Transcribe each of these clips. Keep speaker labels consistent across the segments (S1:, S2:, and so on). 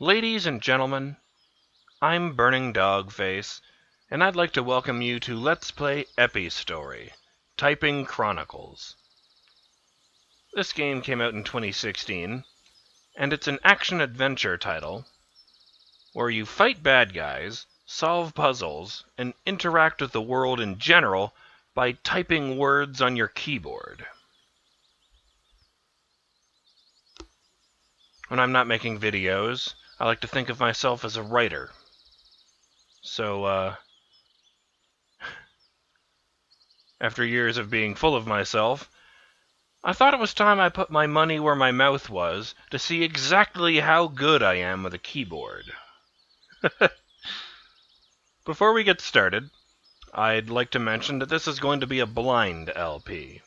S1: Ladies and gentlemen, I'm Burning Dogface, and I'd like to welcome you to Let's Play Epistory, Typing Chronicles. This game came out in 2016, and it's an action-adventure title where you fight bad guys, solve puzzles, and interact with the world in general by typing words on your keyboard. When I'm not making videos, I like to think of myself as a writer. So, after years of being full of myself, I thought it was time I put my money where my mouth was to see exactly how good I am with a keyboard. Before we get started, I'd like to mention that this is going to be a blind LP.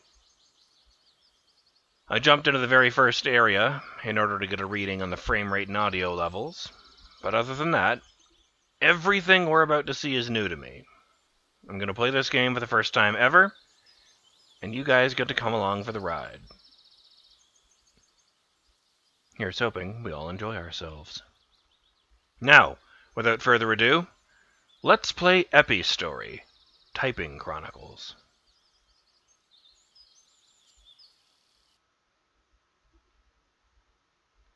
S1: I jumped into the very first area in order to get a reading on the frame rate and audio levels, but other than that, everything we're about to see is new to me. I'm going to play this game for the first time ever, and you guys get to come along for the ride. Here's hoping we all enjoy ourselves. Now, without further ado, let's play Epistory, Typing Chronicles.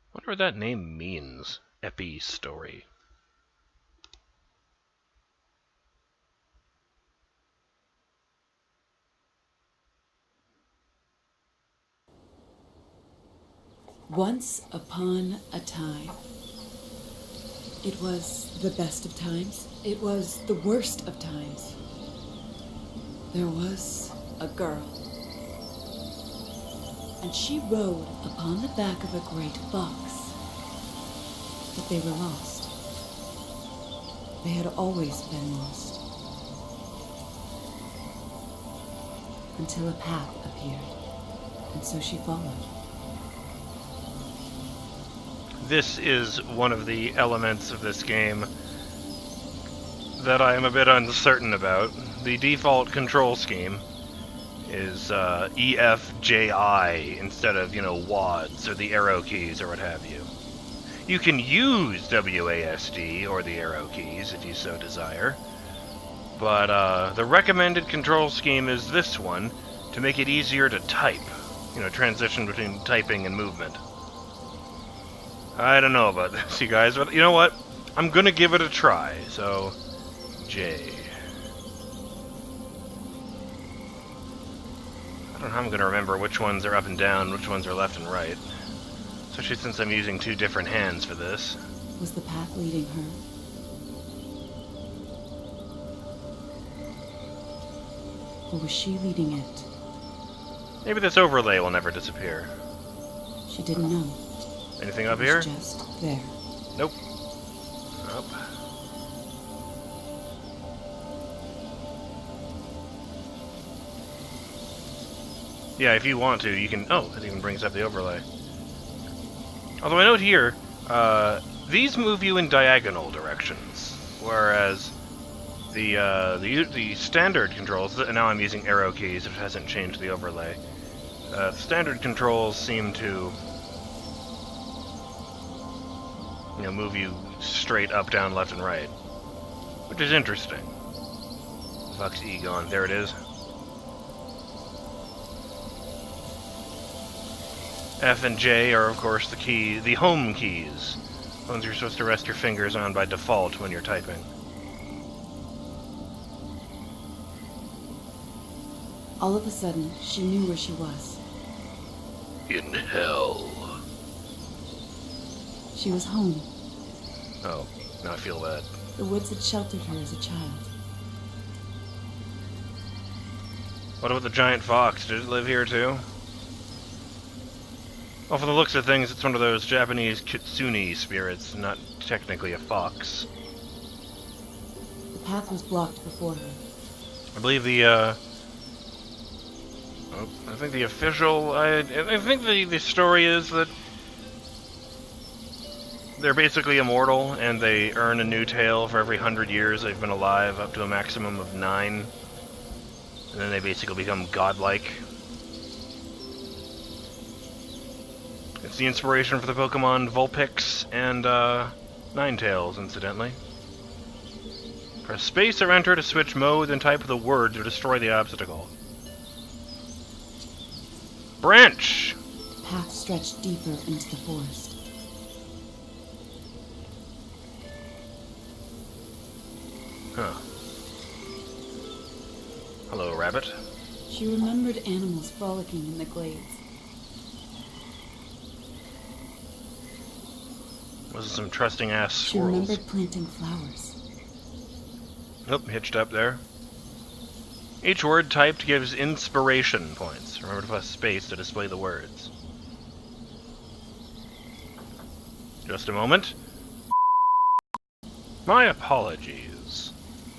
S1: I wonder what that name means, Epistory.
S2: Once upon a time. It was the best of times. It was the worst of times. There was a girl. And she rode upon the back of a great fox. But they were lost. They had always been lost. Until a path appeared. And so she followed.
S1: This is one of the elements of this game that I am a bit uncertain about. The default control scheme is EFJI instead of, WASD or the arrow keys or what have you. You can use WASD or the arrow keys if you so desire, but the recommended control scheme is this one to make it easier to type, transition between typing and movement. I don't know about this, you guys, but you know what? I'm gonna give it a try, so... J. I don't know how I'm gonna remember which ones are up and down, which ones are left and right. Especially since I'm using two different hands for this.
S2: Was the path leading her? Or was she leading it?
S1: Maybe this overlay will never disappear.
S2: She didn't know.
S1: Anything up
S2: It
S1: here?
S2: was just there.
S1: Nope. Nope. Yeah, if you want to, you can... Oh, it even brings up the overlay. Although I note here, these move you in diagonal directions, whereas the standard controls, and now I'm using arrow keys, which hasn't changed the overlay. Standard controls seem to move you straight up, down, left, and right. Which is interesting. Fuck's E gone. There it is. F and J are, of course, the home keys. The ones you're supposed to rest your fingers on by default when you're typing.
S2: All of a sudden, she knew where she was.
S1: In hell.
S2: She was home.
S1: Oh, now I feel bad.
S2: The woods had sheltered her as a child.
S1: What about the giant fox? Did it live here too? Well, from the looks of things, it's one of those Japanese kitsune spirits, not technically a fox.
S2: The path was blocked before her.
S1: I believe I think the official... I think the story is that they're basically immortal, and they earn a new tail for every 100 years they've been alive, up to a maximum of 9. And then they basically become godlike. It's the inspiration for the Pokemon Vulpix and Ninetales, incidentally. Press space or enter to switch mode, then type the word to destroy the obstacle. Branch!
S2: The path stretched deeper into the forest.
S1: Huh. Hello, rabbit.
S2: She remembered animals frolicking in the glades.
S1: Those are some trusting-ass
S2: She
S1: squirrels.
S2: remembered planting flowers.
S1: Nope, hitched up there. Each word typed gives inspiration points. Remember to press space to display the words. Just a moment. My apologies.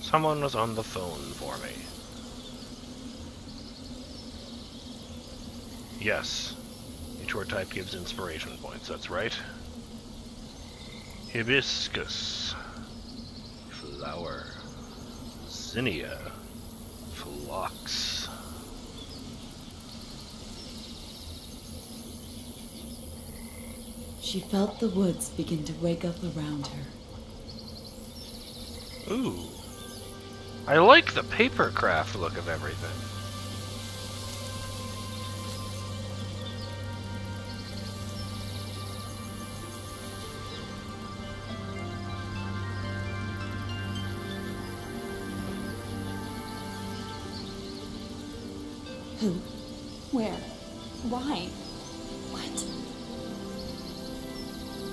S1: Someone was on the phone for me. Yes. Each word typed gives inspiration points, that's right. Hibiscus. Flower. Zinnia. Phlox.
S2: She felt the woods begin to wake up around her.
S1: Ooh. I like the papercraft look of everything.
S2: Who? Where? Why? What?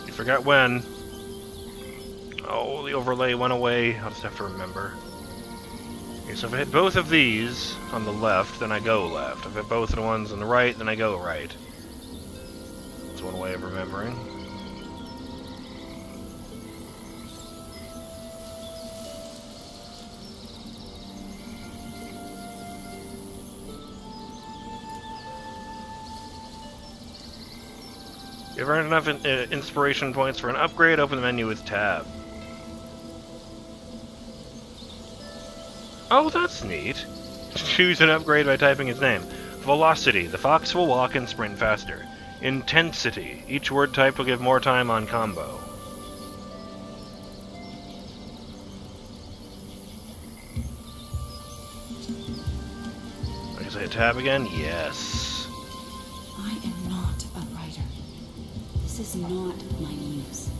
S1: You forgot when. Oh, the overlay went away. I'll just have to remember. Okay, so if I hit both of these on the left, then I go left. If I hit both of the ones on the right, then I go right. That's one way of remembering. If you've earned enough inspiration points for an upgrade, open the menu with tab. Oh, that's neat. Choose an upgrade by typing its name. Velocity. The fox will walk and sprint faster. Intensity. Each word type will give more time on combo. I guess I hit tab again? Yes.
S2: I am not a writer. This is not my muse.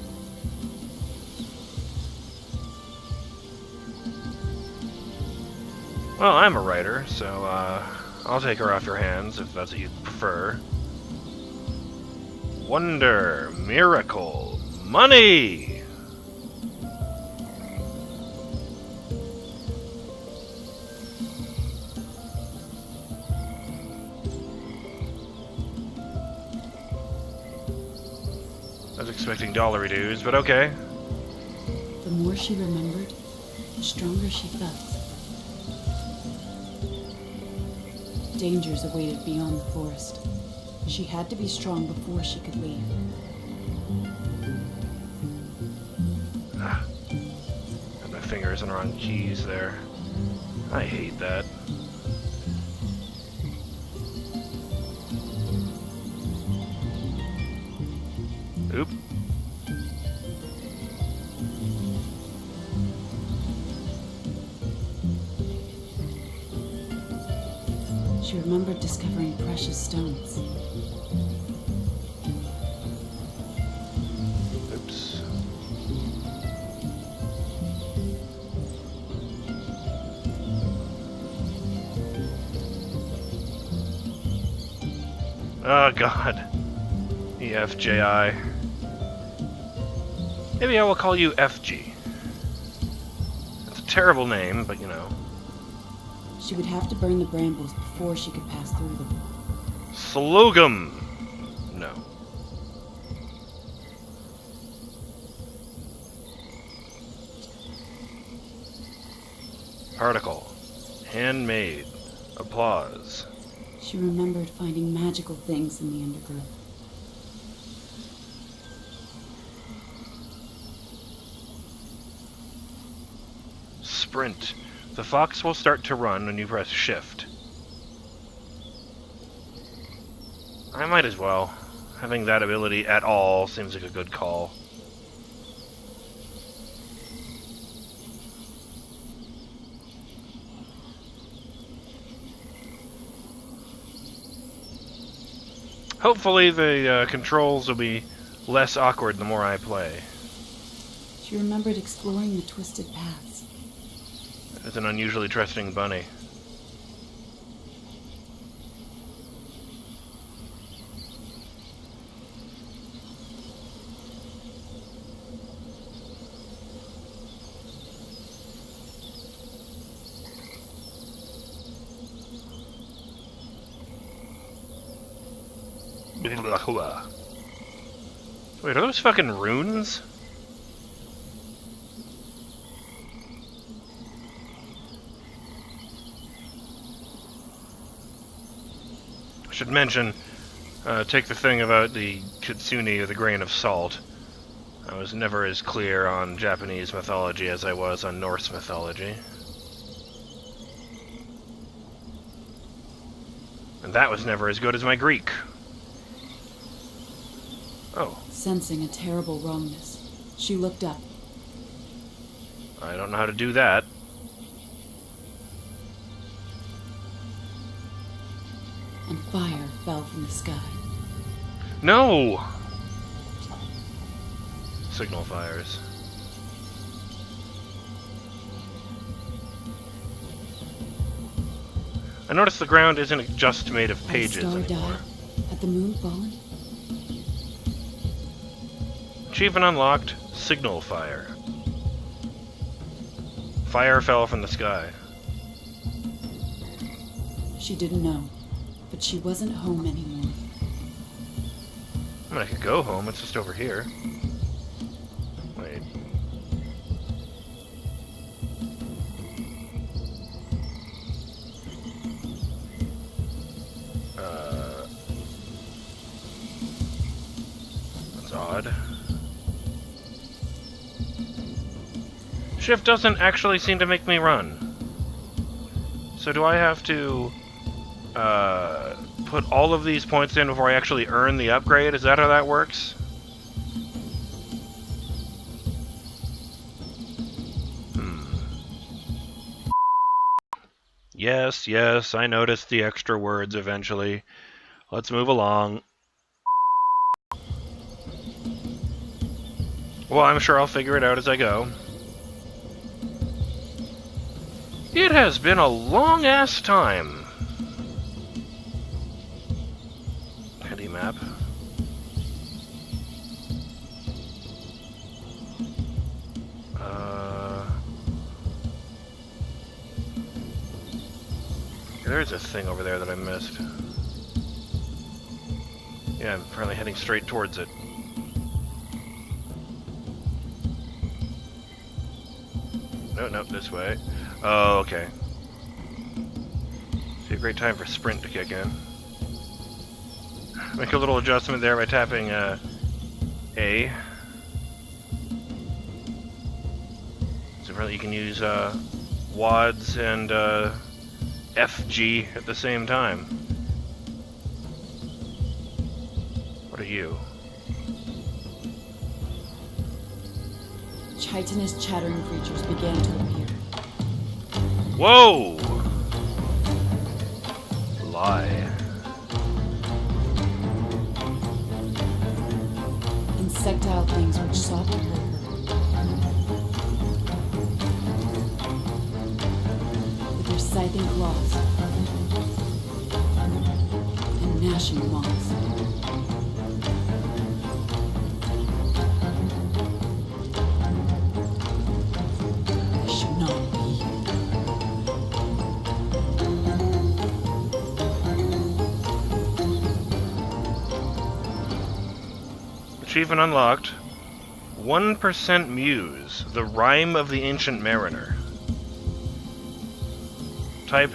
S1: Well, I'm a writer, so I'll take her off your hands if that's what you prefer. Wonder, miracle, money! I was expecting dollary dues, but okay.
S2: The more she remembered, the stronger she felt. Dangers awaited beyond the forest. She had to be strong before she could leave.
S1: Got my fingers in the wrong keys there. I hate that. Oop.
S2: She remembered discovering precious stones.
S1: Oops. Oh god. EFJI. Maybe I will call you FG. It's a terrible name, but you know.
S2: She would have to burn the brambles before she could pass through them.
S1: Slogum! No. Particle. Handmade. Applause.
S2: She remembered finding magical things in the undergrowth.
S1: Sprint. The fox will start to run when you press shift. I might as well. Having that ability at all seems like a good call. Hopefully the controls will be less awkward the more I play.
S2: She remembered exploring the twisted paths.
S1: It's an unusually trusting bunny. Wait, are those fucking runes? I should mention, take the thing about the kitsune with a grain of salt. I was never as clear on Japanese mythology as I was on Norse mythology. And that was never as good as my Greek. Oh.
S2: Sensing a terrible wrongness, she looked up.
S1: I don't know how to do that.
S2: And fire fell from the sky.
S1: No! Signal fires. I noticed the ground isn't just made of pages
S2: Had the star
S1: anymore.
S2: died? Had the moon fallen?
S1: Achievement unlocked. Signal fire. Fire fell from the sky.
S2: She didn't know, but she wasn't home anymore.
S1: I mean, I could go home. It's just over here. Wait. That's odd. Shift doesn't actually seem to make me run. So do I have to put all of these points in before I actually earn the upgrade? Is that how that works? Yes, yes, I noticed the extra words eventually. Let's move along. Well, I'm sure I'll figure it out as I go. It has been a long-ass time. Handy map. There's a thing over there that I missed. Yeah, I'm apparently heading straight towards it. No, this way. Oh, okay. See, a great time for sprint to kick in. Make a little adjustment there by tapping A. So apparently you can use WADS and FG at the same time. What are you?
S2: Chitinous chattering creatures began to appear.
S1: Whoa! Lie.
S2: Insectile things which sought to hurt her. With their scything claws and gnashing maws. I should not be here.
S1: Achievement unlocked. 1% Muse, the Rhyme of the Ancient Mariner. Type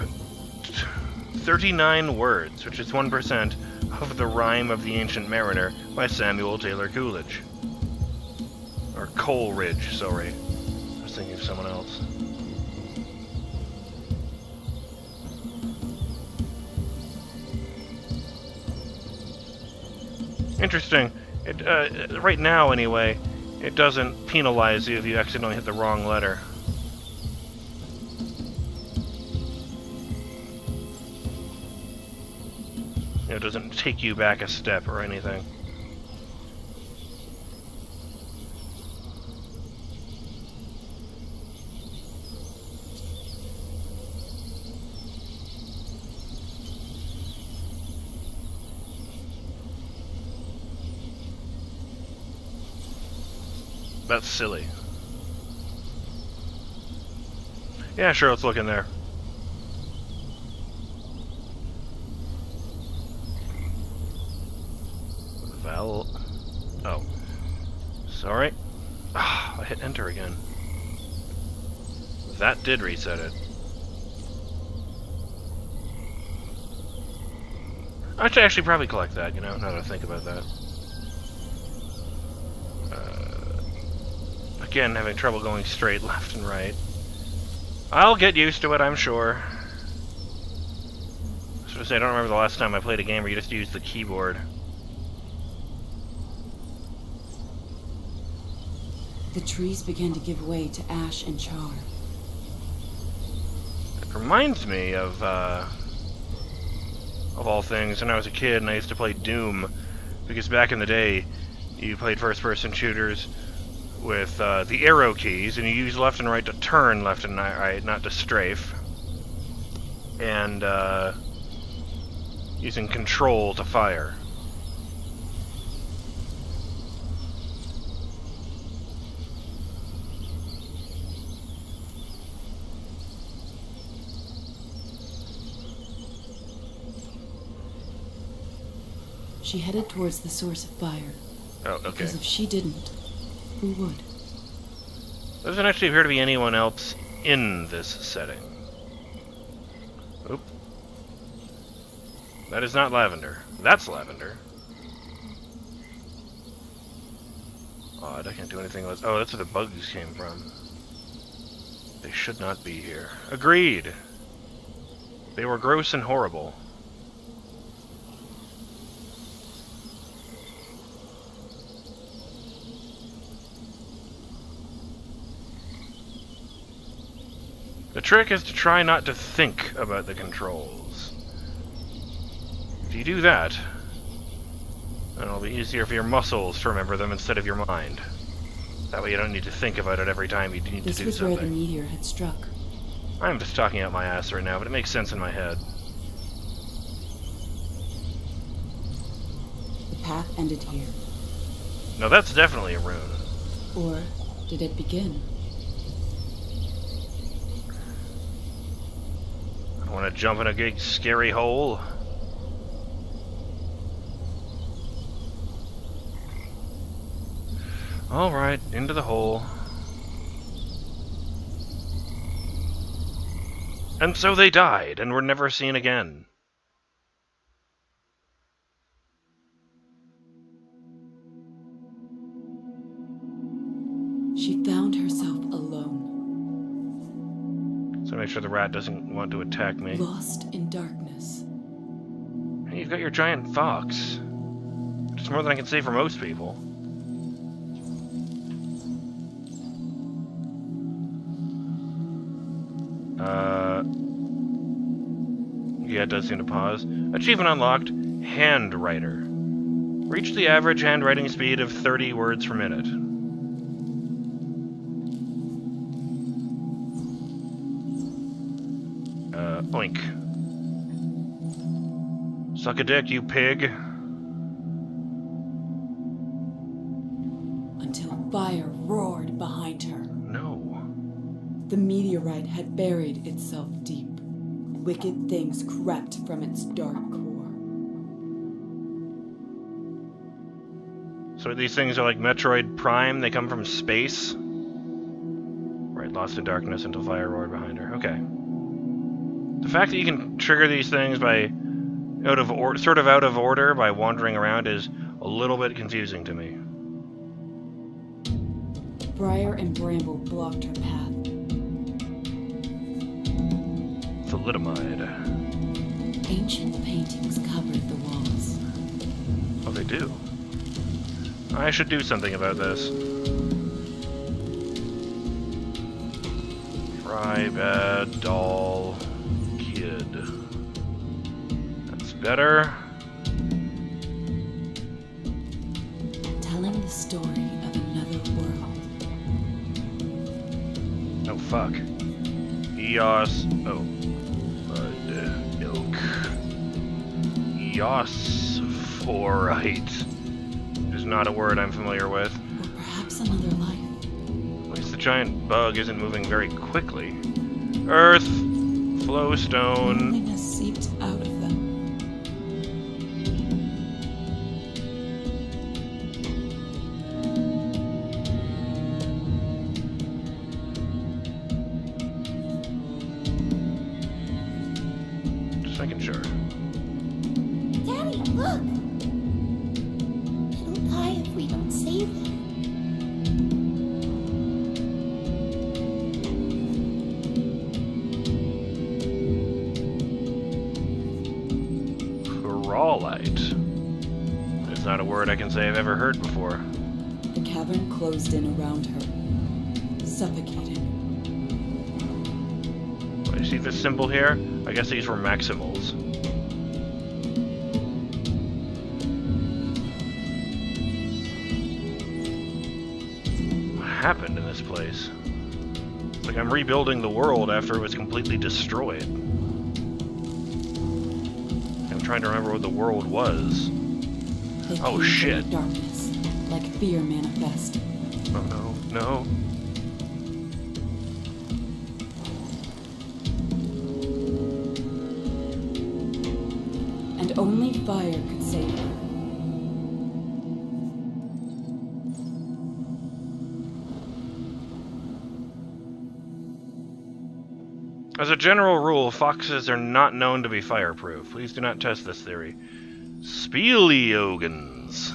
S1: 39 words, which is 1% of the Rhyme of the Ancient Mariner by Samuel Taylor Coleridge. Or Coleridge, sorry. I was thinking of someone else. Interesting. Right now, anyway, it doesn't penalize you if you accidentally hit the wrong letter. You know, it doesn't take you back a step or anything. That's silly. Yeah, sure, let's look in there. Oh. Sorry. Ah, I hit enter again. That did reset it. I should actually probably collect that, you know, now that I think about that. Again, having trouble going straight left and right. I'll get used to it, I'm sure. I was gonna say, I don't remember the last time I played a game where you just used the keyboard.
S2: The trees began to give way to ash and char.
S1: It reminds me of all things, when I was a kid and I used to play Doom, because back in the day, you played first-person shooters with the arrow keys, and you use left and right to turn left and right, not to strafe, and using control to fire.
S2: She headed towards the source of fire.
S1: Oh, okay.
S2: Because if she didn't, who would?
S1: There doesn't actually appear to be anyone else in this setting. Oop. That is not lavender. That's lavender. Odd, I can't do anything with... Oh, that's where the bugs came from. They should not be here. Agreed! They were gross and horrible. The trick is to try not to think about the controls. If you do that, then it'll be easier for your muscles to remember them instead of your mind. That way you don't need to think about it every time you need to do something.
S2: This was where the meteor had struck.
S1: I'm just talking out my ass right now, but it makes sense in my head.
S2: The path ended here.
S1: No, that's definitely a rune.
S2: Or did it begin?
S1: I want to jump in a big scary hole. Alright, into the hole. And so they died, and were never seen again.
S2: She found herself alone.
S1: So make sure the rat doesn't want to attack me.
S2: Lost in darkness.
S1: Hey, you've got your giant fox. Which is more than I can say for most people. Yeah, it does seem to pause. Achievement unlocked. Handwriter. Reach the average handwriting speed of 30 words per minute. Oink. Suck a dick, you pig.
S2: Until fire roared behind her.
S1: No.
S2: The meteorite had buried itself deep. Wicked things crept from its dark core.
S1: So these things are like Metroid Prime? They come from space? Right, lost in darkness until fire roared behind her. Okay. The fact that you can trigger these things by sort of out of order by wandering around is a little bit confusing to me.
S2: Briar and bramble blocked her path.
S1: Thalidomide.
S2: Ancient paintings covered the walls.
S1: Oh, they do. I should do something about this. Try bad doll kid. That's better. fuck? Eos. Oh. Ilk. Eosphorite. Is not a word I'm familiar with.
S2: Or perhaps another life.
S1: At least the giant bug isn't moving very quickly. Earth. Flowstone.
S2: Loneliness seeped out of them.
S1: Just making sure.
S3: Daddy, look! He'll die if we don't save him.
S1: Crawlite. It's not a word I can say I've ever heard before.
S2: The cavern closed in around her, suffocating.
S1: You see this symbol here? I guess these were Maximals. What happened in this place? It's like I'm rebuilding the world after it was completely destroyed. I'm trying to remember what the world was.
S2: They
S1: Oh,
S2: came
S1: shit.
S2: from the darkness, like fear manifest.
S1: Oh no, no.
S2: And only fire could save her.
S1: As a general rule, foxes are not known to be fireproof. Please do not test this theory. Speleogans.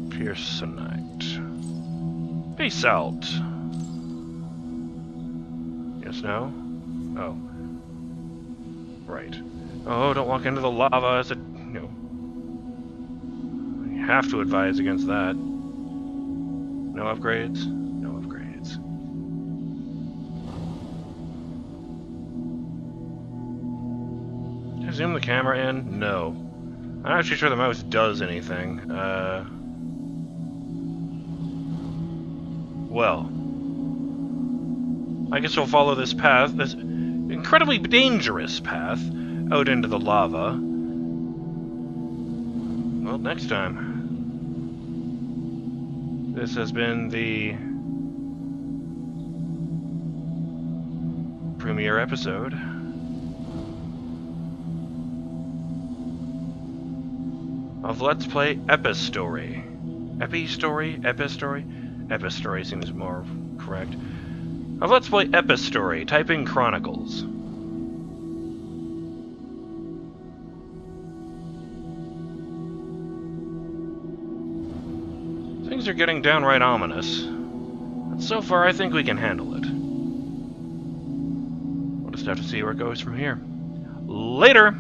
S1: Pearsonite. Basalt. Yes, no? Oh. Right. Oh, don't walk into the lava. It's a... No. You have to advise against that. No upgrades? No upgrades. Did I zoom the camera in? No. I'm not actually sure the mouse does anything. Well. I guess we'll follow this path, this incredibly dangerous path, out into the lava. Well, next time. This has been the premiere episode of Let's Play Epistory. Epistory? Epistory? Epistory seems more correct. Of Let's Play Epistory, Typing Chronicles. Things are getting downright ominous. But so far, I think we can handle it. We'll just have to see where it goes from here. Later!